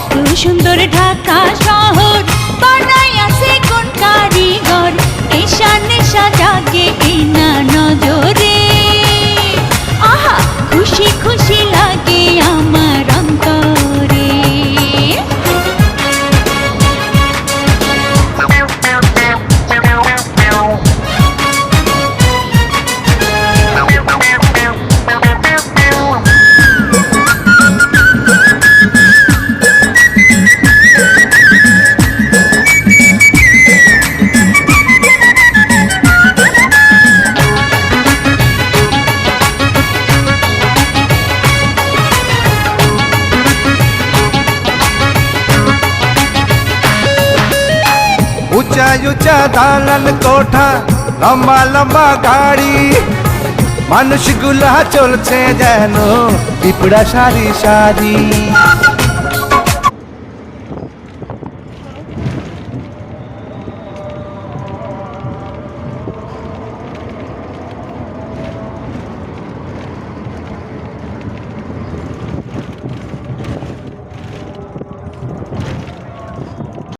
এত সুন্দর ঢাকা শহর বানাইয়াছে কোন কারিগর, নেশা নেশা জাগে এই না নজরে। আহা খুশি খুশি লাগে আমার অন্তরে। ऊंचा ऊंचा दालान कोठा, लम्बा लम्बा गाड़ी, মানুষগুলা চলছে যেন পিঁপড়া সারি সারি।